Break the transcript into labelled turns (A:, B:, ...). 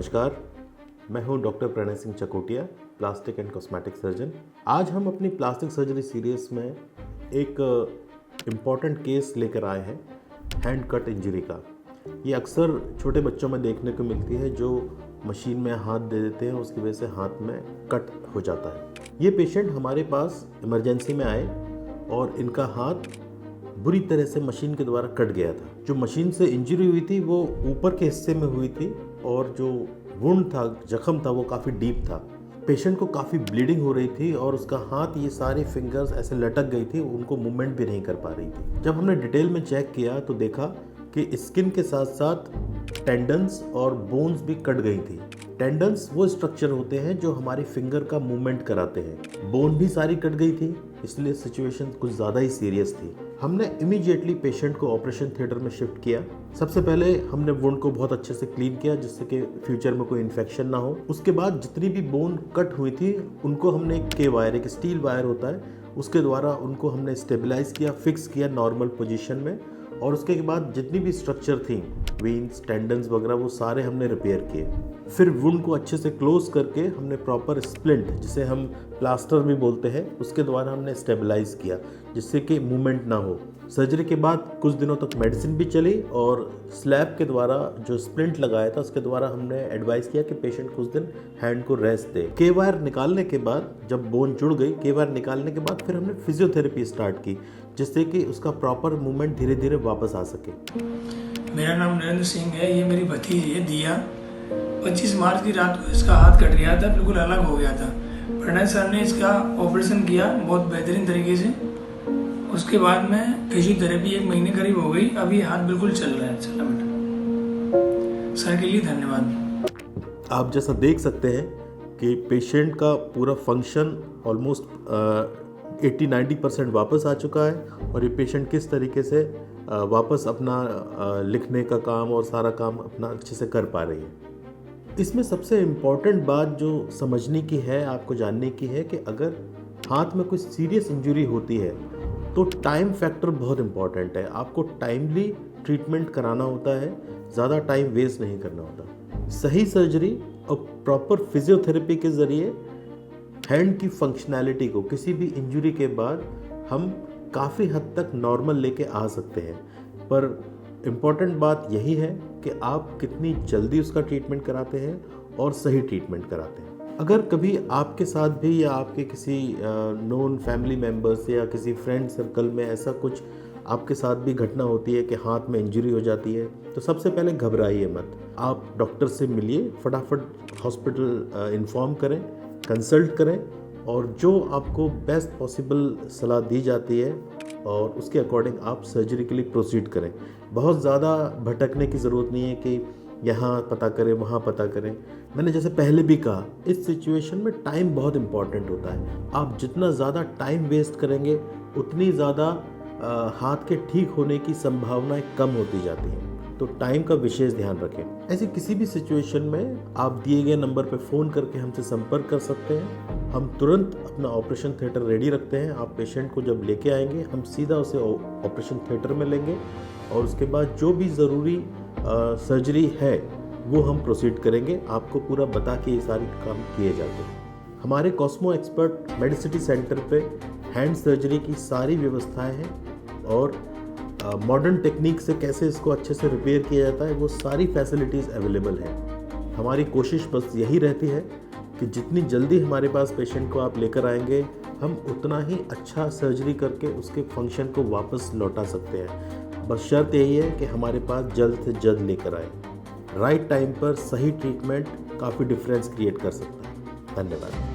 A: नमस्कार, मैं हूं doctor Pranay Singh Chakotiya, plastic and cosmetic surgeon. आज हम अपनी प्लास्टिक सर्जरी सीरीज़ में एक इम्पॉर्टेंट केस लेकर आए हैं, हैंड कट इंजरी का। ये अक्सर छोटे बच्चों में देखने को मिलती है जो मशीन में हाथ दे देते हैं, उसकी वजह से हाथ में कट हो जाता है। ये पेशेंट हमारे पास इमरजेंसी में आए और इनका हाथ बुरी तरह से मशीन के द्वारा कट गया था। जो मशीन से इंजरी हुई थी वो ऊपर के हिस्से में हुई थी और जो वुंड था, जख्म था, वो काफ़ी डीप था। पेशेंट को काफ़ी ब्लीडिंग हो रही थी और उसका हाथ, ये सारी फिंगर्स ऐसे लटक गई थी, उनको मूवमेंट भी नहीं कर पा रही थी। जब हमने डिटेल में चेक किया तो देखा कि स्किन के साथ साथ टेंडन्स और बोन्स भी कट गई थी। टेंडन्स वो स्ट्रक्चर होते हैं जो हमारी फिंगर का मूवमेंट कराते हैं। बोन भी सारी कट गई थी, इसलिए सिचुएशन कुछ ज़्यादा ही सीरियस थी। हमने इमीडिएटली पेशेंट को ऑपरेशन थिएटर में शिफ्ट किया। सबसे पहले हमने वुंड को बहुत अच्छे से क्लीन किया जिससे कि फ्यूचर में कोई इन्फेक्शन ना हो। उसके बाद जितनी भी बोन कट हुई थी उनको हमने के वायर, एक स्टील वायर होता है, उसके द्वारा उनको हमने स्टेबलाइज किया, फिक्स किया नॉर्मल पोजीशन में। और उसके बाद जितनी भी स्ट्रक्चर थी, वेन्स, टेंडन्स वगैरह, वो सारे हमने रिपेयर किए। फिर वुंड को अच्छे से क्लोज करके हमने प्रॉपर स्प्लिंट, जिसे हम प्लास्टर भी बोलते हैं, उसके द्वारा हमने स्टेबलाइज किया जिससे कि मूवमेंट ना हो। सर्जरी के बाद कुछ दिनों तक मेडिसिन भी चली और स्लैब के द्वारा जो स्प्लिंट लगाया था उसके द्वारा हमने एडवाइस किया कि पेशेंट कुछ दिन हैंड को रेस्ट दे। के वायर निकालने के बाद, जब बोन जुड़ गई, के वायर निकालने के बाद फिर हमने फिजियोथेरेपी स्टार्ट की जिससे कि उसका प्रॉपर मूवमेंट धीरे धीरे वापस आ सके।
B: मेरा नाम नरेंद्र सिंह है। ये मेरी भतीजी है दिया। 25 मार्च की रात को इसका हाथ कट गया था, बिल्कुल अलग हो गया था। प्रणय सर ने इसका ऑपरेशन किया बहुत बेहतरीन तरीके से। उसके बाद में फिजियोथेरेपी 1 महीने करीब हो गई। अभी हाथ बिल्कुल चल रहा है। चला बेटा, सर के लिए धन्यवाद।
A: आप जैसा देख सकते हैं कि पेशेंट का पूरा फंक्शन ऑलमोस्ट 80-90% वापस आ चुका है और ये पेशेंट किस तरीके से वापस अपना लिखने का काम और सारा काम अपना अच्छे से कर पा रही है। इसमें सबसे इम्पॉर्टेंट बात जो समझने की है, आपको जानने की है कि अगर हाथ में कोई सीरियस इंजरी होती है तो टाइम फैक्टर बहुत इम्पॉर्टेंट है। आपको टाइमली ट्रीटमेंट कराना होता है, ज़्यादा टाइम वेस्ट नहीं करना होता। सही सर्जरी और प्रॉपर फिजियोथेरेपी के ज़रिए हैंड की फंक्शनैलिटी को किसी भी इंजरी के बाद हम काफ़ी हद तक नॉर्मल लेके आ सकते हैं। पर इम्पॉर्टेंट बात यही है कि आप कितनी जल्दी उसका ट्रीटमेंट कराते हैं और सही ट्रीटमेंट कराते हैं। अगर कभी आपके साथ भी या आपके किसी नोन फैमिली मेम्बर्स या किसी फ्रेंड सर्कल में ऐसा कुछ आपके साथ भी घटना होती है कि हाथ में इंजरी हो जाती है, तो सबसे पहले घबराइए मत। आप डॉक्टर से मिलिए, फटाफट हॉस्पिटल इन्फॉर्म करें, कंसल्ट करें और जो आपको बेस्ट पॉसिबल सलाह दी जाती है और उसके अकॉर्डिंग आप सर्जरी के लिए प्रोसीड करें। बहुत ज़्यादा भटकने की ज़रूरत नहीं है कि यहाँ पता करें, वहाँ पता करें। मैंने जैसे पहले भी कहा, इस सिचुएशन में टाइम बहुत इम्पॉर्टेंट होता है। आप जितना ज़्यादा टाइम वेस्ट करेंगे उतनी ज़्यादा हाथ के ठीक होने की संभावनाएं कम होती जाती हैं। तो टाइम का विशेष ध्यान रखें। ऐसी किसी भी सिचुएशन में आप दिए गए नंबर पर फ़ोन करके हमसे संपर्क कर सकते हैं। हम तुरंत अपना ऑपरेशन थिएटर रेडी रखते हैं। आप पेशेंट को जब लेके आएंगे हम सीधा उसे ऑपरेशन थिएटर में लेंगे और उसके बाद जो भी ज़रूरी सर्जरी है वो हम प्रोसीड करेंगे। आपको पूरा बता के ये सारे काम किए जाते हैं। हमारे कॉस्मो एक्सपर्ट मेडिसिटी सेंटर पे हैंड सर्जरी की सारी व्यवस्थाएं हैं और मॉडर्न टेक्निक से कैसे इसको अच्छे से रिपेयर किया जाता है वो सारी फैसिलिटीज़ अवेलेबल हैं। हमारी कोशिश बस यही रहती है कि जितनी जल्दी हमारे पास पेशेंट को आप लेकर आएंगे, हम उतना ही अच्छा सर्जरी करके उसके फंक्शन को वापस लौटा सकते हैं। बस शर्त यही है कि हमारे पास जल्द से जल्द लेकर आए। राइट टाइम पर सही ट्रीटमेंट काफ़ी डिफरेंस क्रिएट कर सकता है। धन्यवाद।